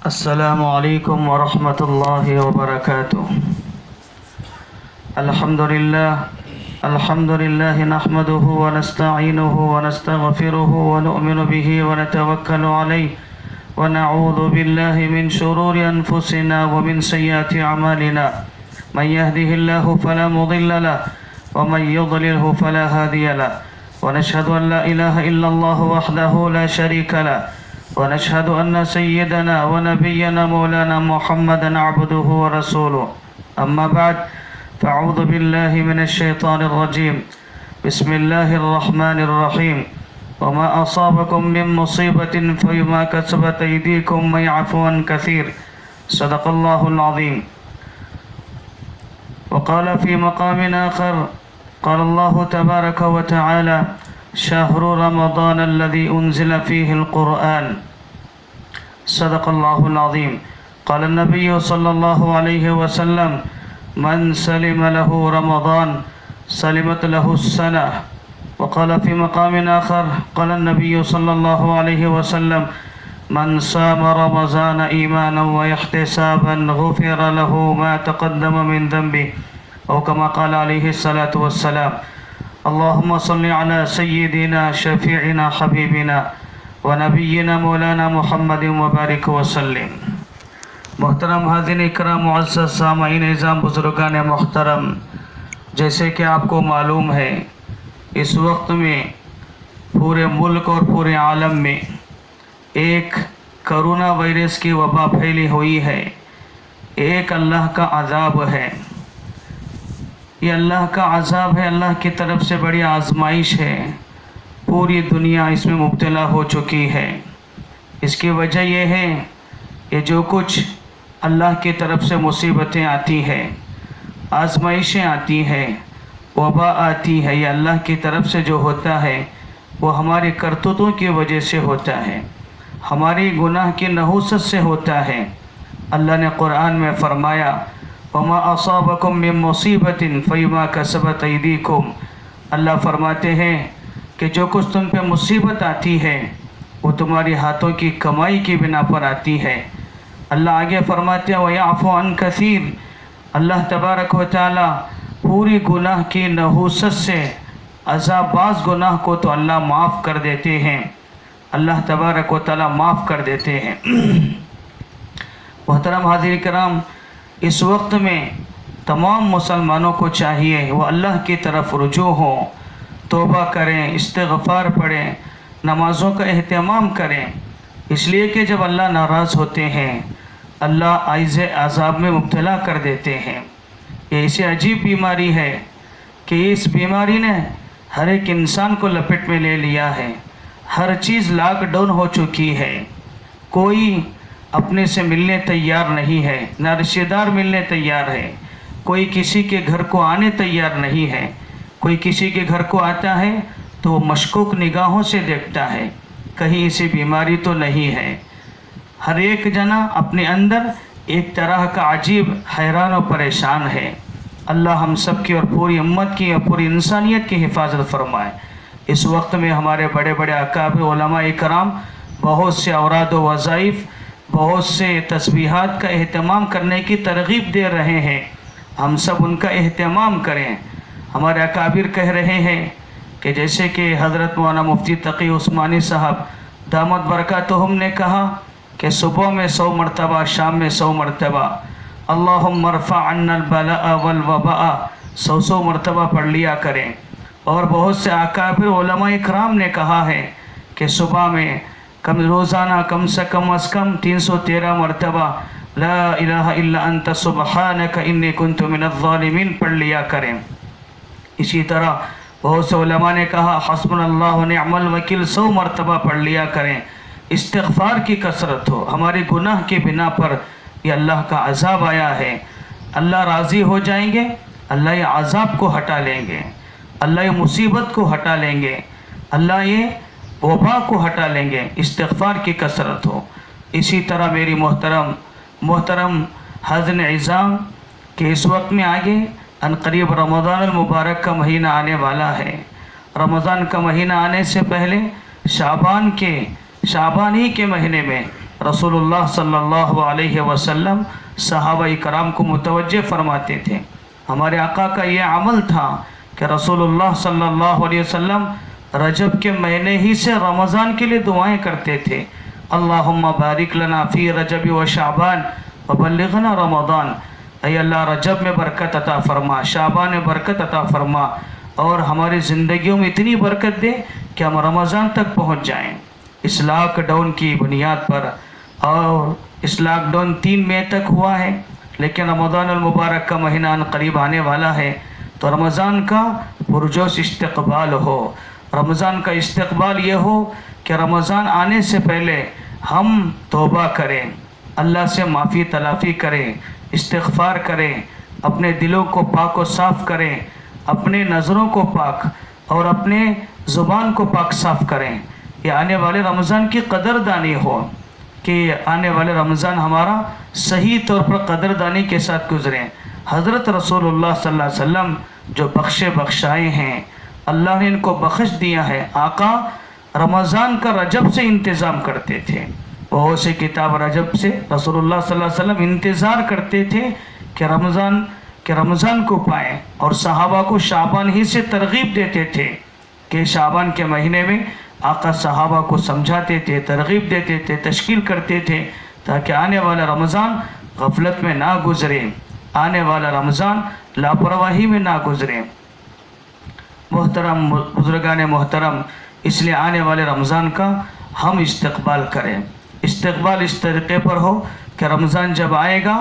السلام علیکم ورحمۃ اللہ وبرکاتہ۔ الحمد للہ نحمده ونستعینه ونستغفره ونؤمن به ونتوکل علیہ ونعوذ باللہ من شرور انفسنا ومن سیئات اعمالنا، من يهده الله فلا مضل له ومن يضلله فلا هادي له، ونشهد ان لا اله الا الله وحده لا شريك له، ونشهد أن سيدنا ونبينا مولانا محمدا عبده ورسوله، أما بعد فأعوذ بالله من الشيطان الرجيم، بسم الله الرحمن الرحيم، وما أصابكم من مصيبة فبما كسبت أيديكم ويعفو عن كثير، صدق الله العظيم۔ وقال في مقام آخر قال الله تبارك وتعالى: شهر رمضان الذي أنزل فيه القرآن، صدق الله العظيم۔ قال النبي صلى الله عليه وسلم: من سلم له رمضان سلمت له السنة۔ وقال في مقام آخر قال النبي صلى الله عليه وسلم: من صام رمضان إيمانا واحتسابا غفر له ما تقدم من ذنبه، أو كما قال عليه الصلاة والسلام۔ اللهم صل على سيدنا شفيعنا حبيبنا ونبينا مولانا محمد وبارک وسلم۔ محترم حاضرین اکرام، معزز سامعین اعظام، بزرگان محترم، جیسے کہ آپ کو معلوم ہے اس وقت میں پورے ملک اور پورے عالم میں ایک کرونا وائرس کی وبا پھیلی ہوئی ہے، ایک اللہ کا عذاب ہے۔ یہ اللہ کا عذاب ہے، اللہ کی طرف سے بڑی آزمائش ہے، پوری دنیا اس میں مبتلا ہو چکی ہے۔ اس کی وجہ یہ ہے کہ جو کچھ اللہ کی طرف سے مصیبتیں آتی ہیں، آزمائشیں آتی ہیں، وبا آتی ہے، یہ اللہ کی طرف سے جو ہوتا ہے وہ ہماری کرتوتوں کی وجہ سے ہوتا ہے، ہماری گناہ کی نحوست سے ہوتا ہے۔ اللہ نے قرآن میں فرمایا: وَمَا أَصَابَكُم مِّن مُّصِيبَةٍ فَبِمَا كَسَبَتْ أَيْدِيكُمْ۔ اللہ فرماتے ہیں کہ جو کچھ تم پہ مصیبت آتی ہے وہ تمہاری ہاتھوں کی کمائی کی بنا پر آتی ہے۔ اللہ آگے فرماتے ہیں: وَيَعْفُو عَن كَثِيرٍ۔ اللہ تبارک و تعالی پوری گناہ کی نحوست سے عذاب باز گناہ کو تو اللہ معاف کر دیتے ہیں، اللہ تبارک و تعالی معاف کر دیتے ہیں۔ محترم حاضرین کرام، اس وقت میں تمام مسلمانوں کو چاہیے وہ اللہ کی طرف رجوع ہوں، توبہ کریں، استغفار پڑھیں، نمازوں کا اہتمام کریں، اس لیے کہ جب اللہ ناراض ہوتے ہیں اللہ عائز عذاب میں مبتلا کر دیتے ہیں۔ یہ ایسی عجیب بیماری ہے کہ اس بیماری نے ہر ایک انسان کو لپٹ میں لے لیا ہے، ہر چیز لاک ڈاؤن ہو چکی ہے، کوئی اپنے سے ملنے تیار نہیں ہے، نہ رشتہ دار ملنے تیار ہے، کوئی کسی کے گھر کو آنے تیار نہیں ہے، کوئی کسی کے گھر کو آتا ہے تو وہ مشکوک نگاہوں سے دیکھتا ہے، کہیں اسے بیماری تو نہیں ہے۔ ہر ایک جنا اپنے اندر ایک طرح کا عجیب حیران و پریشان ہے۔ اللہ ہم سب کی اور پوری امت کی اور پوری انسانیت کی حفاظت فرمائے۔ اس وقت میں ہمارے بڑے بڑے اکابر علماء کرام بہت سے اوراد و وظائف، بہت سے تسبیحات کا اہتمام کرنے کی ترغیب دے رہے ہیں، ہم سب ان کا اہتمام کریں۔ ہمارے اکابر کہہ رہے ہیں کہ جیسے کہ حضرت مولانا مفتی تقی عثمانی صاحب دامت برکاتہم نے کہا کہ صبح میں 100 مرتبہ، شام میں 100 مرتبہ اللہم ارفع عنا البلاء والوباء 100 مرتبہ پڑھ لیا کریں۔ اور بہت سے اکابر علماء اکرام نے کہا ہے کہ صبح میں روزانہ کم سے کم 313 مرتبہ لا الہ الا انت سبحانک انی کنت من الظالمین پڑھ لیا کریں۔ اسی طرح بہت سے علماء نے کہا حسبنا اللہ و نعم الوکیل 100 مرتبہ پڑھ لیا کریں۔ استغفار کی کثرت ہو، ہمارے گناہ کے بنا پر یہ اللہ کا عذاب آیا ہے، اللہ راضی ہو جائیں گے، اللہ یہ عذاب کو ہٹا لیں گے، اللہ یہ مصیبت کو ہٹا لیں گے، اللہ یہ وبا کو ہٹا لیں گے، استغفار کی کثرت ہو۔ اسی طرح میری محترم حاضرین عظام کہ اس وقت میں آگے ان قریب رمضان المبارک کا مہینہ آنے والا ہے۔ رمضان کا مہینہ آنے سے پہلے شعبان ہی کے مہینے میں रसूलुल्लाह सल्लल्लाहु अलैहि वसल्लम सहाबा कराम को मुतवज्जे फरमाते थे। हमारे आका का ये अमल था कि रसूलुल्लाह सल्लल्लाहु अलैहि वसल्लम रजब के महीने ही से रमज़ान के लिए दुआएं करते थे। अल्लाहुम्मा बारिक लना फ़ी रजब व शाबान व बल्लिगना रमज़ान। ऐ अल्लाह रजब में बरकत अता फरमा, शाबान में बरकत अता फरमा और हमारी ज़िंदगियों में इतनी बरकत दे कि हम रमज़ान तक पहुँच जाएँ। इस लॉकडाउन की बुनियाद पर, और इस लॉकडाउन 3 मई तक हुआ है, लेकिन रमज़ान अल मुबारक का महीना करीब आने वाला है, तो रमज़ान का पुरजोश इस्तक़बाल हो। रमज़ान का इस्तक़बाल ये हो कि रमज़ान आने से पहले हम तौबा करें, अल्लाह से माफ़ी तलाफ़ी करें, इस्तिग़फ़ार करें, अपने दिलों को पाक और साफ़ करें, अपने नज़रों को पाक और अपने ज़ुबान को पाक साफ़ करें। ये आने वाले रमज़ान की कदरदानी हो कि आने वाले रमज़ान हमारा सही तौर पर कदरदानी के साथ गुज़रे। हज़रत रसूलुल्लाह सल्लल्लाहु अलैहि वसल्लम जो बख्शे बख्शाए हैं, अल्लाह ने इनको बख्श दिया है। आका रमज़ान का रजब से इंतज़ाम करते थे, बहुत से किताब रजब से रसूलुल्लाह सल्लल्लाहु अलैहि वसल्लम इंतज़ार करते थे कि रमज़ान को पाएँ, और सहाबा को शाबान ही से तरगीब देते थे कि शाबान के महीने में आका सहाबा को समझाते थे, तरगीब देते थे, तशकील करते थे, ताकि आने वाला रमज़ान गफलत में ना गुज़रे, आने वाला रमज़ान लापरवाही में ना गुज़रे। मोहतरम बुज़ुर्गान मोहतरम, इसलिए आने वाले रमज़ान का हम इस्तक़बाल करें। इस्तक़बाल इस तरीक़े पर हो कि रमज़ान जब आएगा,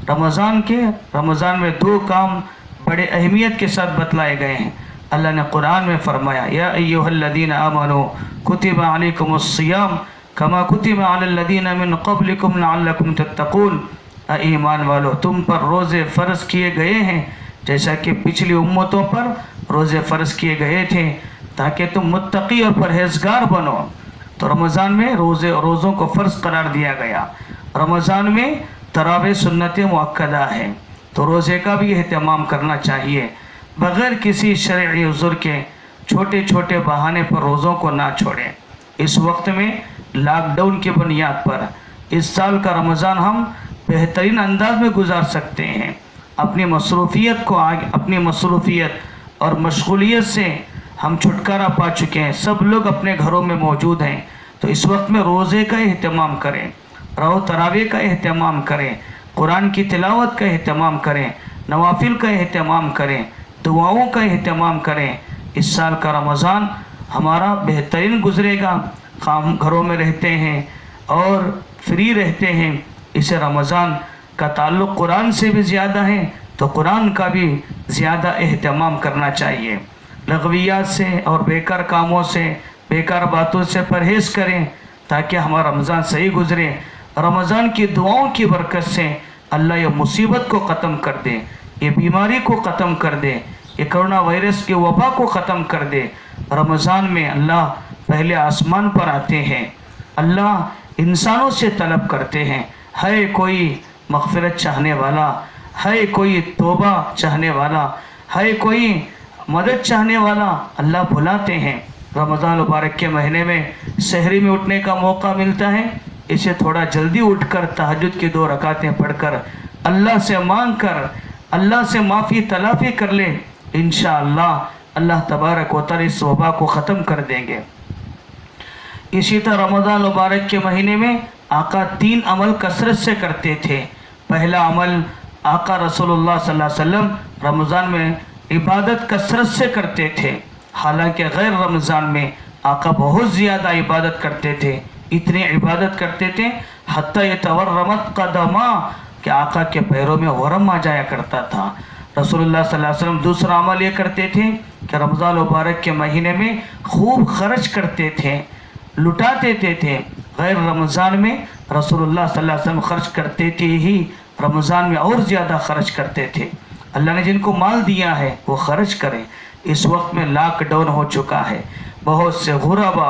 रमज़ान में 2 काम बड़े अहमियत के साथ बतलाए गए हैं। अल्लाह ने कुरान में फरमाया, या अय्युहल्लज़ीना आमनू कुतिबा अलैकुमुस्सियाम कमा कुतिबा अलल्लज़ीना मिन क़ब्लिकुम लअल्लकुम तत्तक़ून। ईमान वालो, तुम पर रोज़े फ़र्ज़ किए गए हैं जैसा कि पिछली उम्मतों पर रोज़े फ़र्ज़ किए गए थे, ताकि तुम मुत्तकी और परहेज़गार बनो। तो रमज़ान में रोज़ों को फ़र्ज़ करार दिया गया। रमज़ान में तरावे सुन्नत मुअक्कदा है, तो रोज़े का भी एहतमाम करना चाहिए। बग़ैर किसी शरई उज़्र के छोटे छोटे बहाने पर रोज़ों को ना छोड़ें। इस वक्त में लॉकडाउन की बुनियाद पर इस साल का रमज़ान हम बेहतरीन अंदाज में गुजार सकते हैं। अपनी मसरूफ़ियत और मशगूलियत से हम छुटकारा पा चुके हैं, सब लोग अपने घरों में मौजूद हैं, तो इस वक्त में रोज़े का एहतमाम करें, तरावे का एहतमाम करें, कुरान की तिलावत का एहतमाम करें, नवाफिल का एहतमाम करें, दुआओं का एहतमाम करें। इस साल का रमज़ान हमारा बेहतरीन गुज़रेगा। हम घरों में रहते हैं और फ्री रहते हैं, इसे रमज़ान का ताल्लुक़ कुरान से भी ज़्यादा है, तो कुरान का भी ज़्यादा एहतमाम करना चाहिए। लगवियात से और बेकार कामों से, बेकार बातों से परहेज़ करें, ताकि हमारा रमज़ान सही गुज़रे। रमज़ान की दुआओं की बरकत से अल्लाह ये मुसीबत को ख़त्म कर दे, ये बीमारी को ख़त्म कर दे, ये कोरोना वायरस की वबा को ख़त्म कर दे। रमज़ान में अल्लाह पहले आसमान पर आते हैं, अल्लाह इंसानों से तलब करते हैं, है कोई मग़फ़िरत चाहने वाला, है कोई तौबा चाहने वाला, है कोई मदद चाहने वाला, अल्लाह बुलाते हैं। रमज़ान मुबारक के महीने में सहरी में उठने का मौका मिलता है, इसे थोड़ा जल्दी उठकर तहज्जुद की 2 रकातें पढ़कर अल्लाह से मांग कर अल्लाह से माफ़ी तलाफ़ी कर ले, इंशाअल्लाह अल्लाह तबारक व तआला इस वबा को ख़त्म कर देंगे। इसी तरह रमज़ान मुबारक के महीने में आका 3 अमल कसरत से करते थे। पहला अमल, आका रसूलुल्लाह सल्लल्लाहु अलैहि वसल्लम रमज़ान में इबादत कसरत से करते थे। हालांकि गैर रमज़ान में आका बहुत ज़्यादा इबादत करते थे, इतनी इबादत करते थे हत्ता यतवर्रमत क़दमा, कि आका के पैरों में वरम आ जाया करता था। रसूलुल्लाह सल्लल्लाहु अलैहि वसल्लम दूसरा अमल ये करते थे कि रमज़ान मुबारक के महीने में खूब खर्च करते थे, लुटा देते थे। गैर रमज़ान में रसूलुल्लाह सल्लल्लाहु अलैहि वसल्लम खर्च करते थे ही, रमज़ान में और ज़्यादा खर्च करते थे। अल्लाह ने जिनको माल दिया है वो खर्च करें। इस वक्त में लॉकडाउन हो चुका है, बहुत से गुरबा,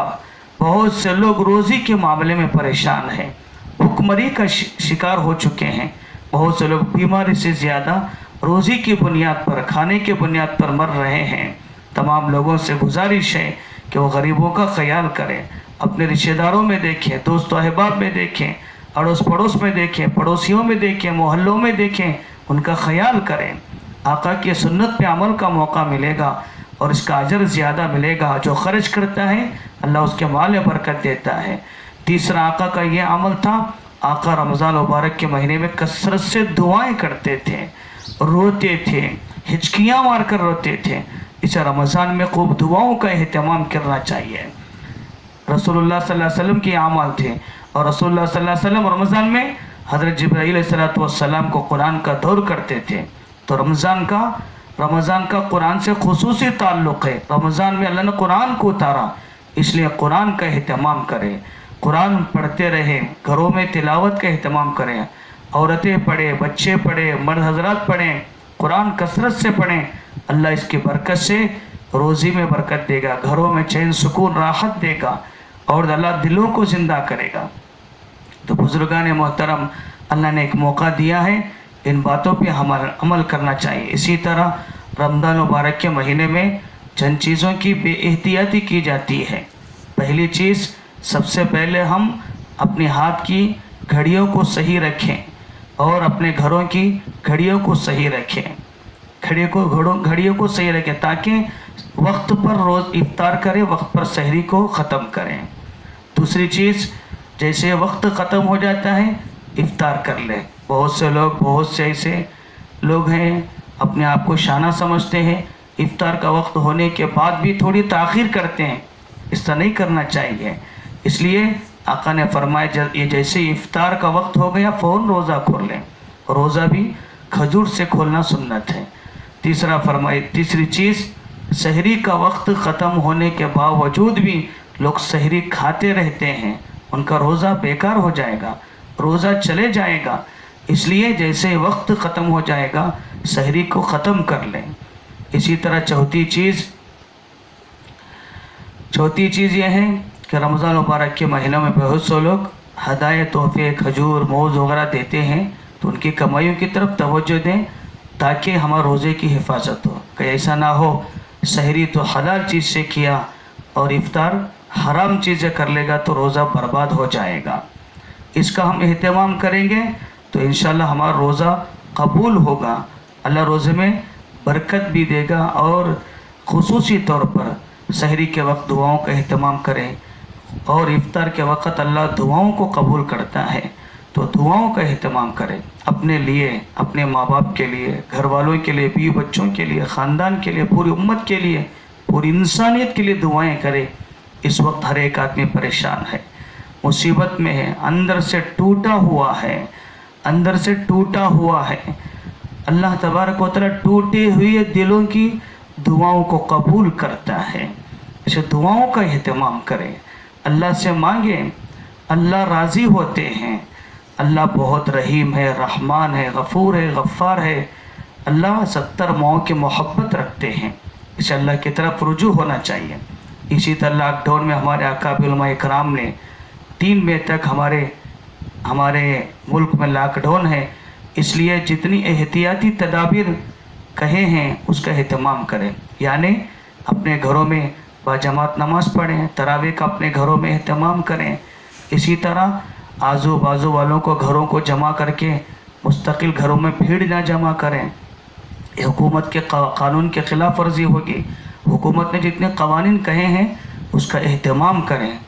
बहुत से लोग रोज़ी के मामले में परेशान हैं, भुखमरी का शिकार हो चुके हैं, बहुत से लोग बीमारी से ज़्यादा रोज़ी की बुनियाद पर, खाने की बुनियाद पर मर रहे हैं। तमाम लोगों से गुजारिश है कि वो गरीबों का ख्याल करें, अपने रिश्तेदारों में देखें, दोस्तों अहबाब में देखें, अड़ोस पड़ोस में देखें, पड़ोसियों में देखें, मोहल्लों में देखें, उनका ख्याल करें। आका की सुन्नत पे अमल का मौका मिलेगा और इसका अजर ज़्यादा मिलेगा। जो खर्च करता है अल्लाह उसके माल में बरकत देता है। तीसरा आका का ये अमल था, आका रमज़ान मुबारक के महीने में कसरत से दुआएं करते थे, रोते थे, हिचकियाँ मार कर रोते थे। इस रमज़ान में खूब दुआओं का एहतमाम करना चाहिए। रसूलुल्लाह सल्लल्लाहु अलैहि वसल्लम के अमाल थे और रसूलुल्लाह सल्लल्लाहु अलैहि वसल्लम रमज़ान में हज़रत जिब्राईल अलैहिस्सलातु वस्सलाम को कुरान का दौर करते थे। तो रमज़ान का कुरान से खुसूसी ताल्लुक़ है। रमज़ान में अल्लाह ने कुरान को उतारा, इसलिए कुरान का एहतमाम करें, कुरान पढ़ते रहें, घरों में तिलावत का एहतमाम करें। औरतें पढ़ें, बच्चे पढ़ें, मर्द हजरात पढ़ें, कुरान कसरत से पढ़ें। अल्लाह इसकी बरकत से रोज़ी में बरकत देगा, घरों में चैन सुकून राहत देगा और अल्लाह दिलों को ज़िंदा करेगा। तो बुजुर्गान मोहतरम, अल्लाह ने एक मौका दिया है, इन बातों पे हमारा अमल करना चाहिए। इसी तरह रमज़ान मुबारक के महीने में चंद चीज़ों की बेएहतियाती की जाती है। पहली चीज़, सबसे पहले हम अपने हाथ की घड़ियों को सही रखें और अपने घरों की घड़ियों को सही रखें। घड़ियों को सही रखें ताकि वक्त पर रोज़ इफ्तार करें, वक्त पर सहरी को ख़त्म करें। दूसरी चीज़, जैसे वक्त ख़त्म हो जाता है इफ्तार कर लें। बहुत से ऐसे लोग हैं अपने आप को शाना समझते हैं, इफ्तार का वक्त होने के बाद भी थोड़ी ताख़ीर करते हैं। इस तरह नहीं करना चाहिए। इसलिए आका ने फरमाया, ये जैसे इफ्तार का वक्त हो गया फ़ौरन रोज़ा खोल लें। रोज़ा भी खजूर से खोलना सुन्नत है। तीसरी चीज़, सहरी का वक्त ख़त्म होने के बावजूद भी लोग सहरी खाते रहते हैं, उनका रोज़ा बेकार हो जाएगा, रोज़ा चले जाएगा। इसलिए जैसे वक्त ख़त्म हो जाएगा सहरी को ख़त्म कर लें। इसी तरह चौथी चीज़ यह है कि रमज़ान मुबारक के महीनों में बहुत से लोग हदाये, तोहफे, खजूर, मोज़ वगैरह देते हैं, तो उनकी कमाइयों की तरफ तवज्जो दें ताकि हमारे रोज़े की हिफाजत हो। कहीं ऐसा ना हो सहरी तो हलाल चीज़ से किया और इफ्तार हराम चीज़ें कर लेगा तो रोज़ा बर्बाद हो जाएगा। इसका हम एहतमाम करेंगे तो इंशाअल्लाह हमारा रोज़ा कबूल होगा। अल्लाह रोज़े में बरकत भी देगा। और खुसूसी तौर पर सहरी के वक्त दुआओं का एहतमाम करें और इफ्तार के वक्त अल्लाह दुआओं को कबूल करता है, तो दुआओं का एहतमाम करें। अपने लिए, अपने माँ बाप के लिए, घर वालों के लिए, बीवी बच्चों के लिए, ख़ानदान के लिए, पूरी उम्मत के लिए, पूरी इंसानियत के लिए दुआएं करें। इस वक्त हर एक आदमी परेशान है, मुसीबत में है, अंदर से टूटा हुआ है। अल्लाह तबारक व तआला टूटे हुए दिलों की दुआओं को कबूल करता है। इसे दुआओं का एहतमाम करें, अल्लाह से मांगें, अल्लाह राज़ी होते हैं। अल्लाह बहुत रहीम है, रहमान है, गफ़ूर है, गफ़्फ़ार है। अल्लाह 70 माओं की मोहब्बत रखते हैं। इसे अल्लाह की तरफ रुजू होना चाहिए। इसी तरह लॉकडाउन में हमारे अकाबिर उलमा इकराम ने 3 मई तक हमारे मुल्क में लॉकडाउन है, इसलिए जितनी एहतियाती तदाबीर कहे हैं उसका एहतमाम करें। यानी अपने घरों में बाजमात नमाज़ पढ़ें, तरावी का अपने घरों में एहतमाम करें। इसी तरह आजू बाजू वालों को घरों को जमा करके मुस्तकिल घरों में भीड़ ना जमा करें। हुकूमत के कानून के ख़िलाफ़ वर्जी होगी। हुकूमत ने जितने कवानीन कहे हैं उसका एहतमाम करें।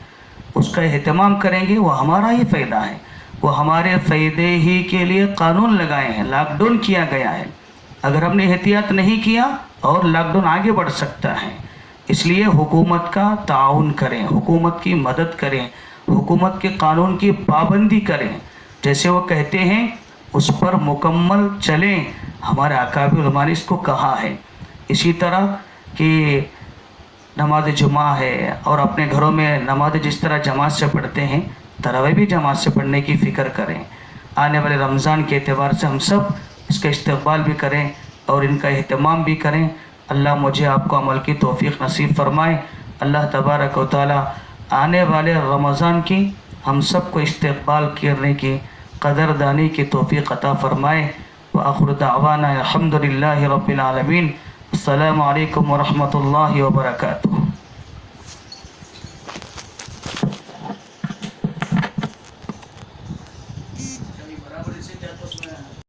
उसका एहतमाम करेंगे वो हमारा ही फ़ायदा है, वो हमारे फ़ायदे ही के लिए कानून लगाए हैं, लॉकडाउन किया गया है। अगर हमने एहतियात नहीं किया और लॉकडाउन आगे बढ़ सकता है। इसलिए हुकूमत का ताउन करें, हुकूमत की मदद करें, हुकूमत के कानून की पाबंदी करें, जैसे वो कहते हैं उस पर मुकम्मल चलें। हमारे अकाबिर उलमा ने इसको कहा है। इसी तरह कि नमाज जुमा है और अपने घरों में नमाज जिस तरह जमात से पढ़ते हैं, तरावी भी जमात से पढ़ने की फ़िक्र करें। आने वाले रमज़ान के एतबार से हम सब इसका इस्तक़बाल भी करें और इनका एहतमाम भी करें। अल्लाह मुझे आपको अमल की तौफ़ीक़ नसीब फ़रमाए। अल्लाह तबारक व तआला आने वाले रमज़ान की हम सब को इस्तक़बाल करने की क़दरदानी की तौफ़ीक़ अता फ़रमाए। व आख़िर दावाना अल्हम्दुलिल्लाहि रब्बिल आलमीन। अस्सलामु अलैकुम व रहमतुल्लाहि व बरकातुहू। کمی برابری سے جاتی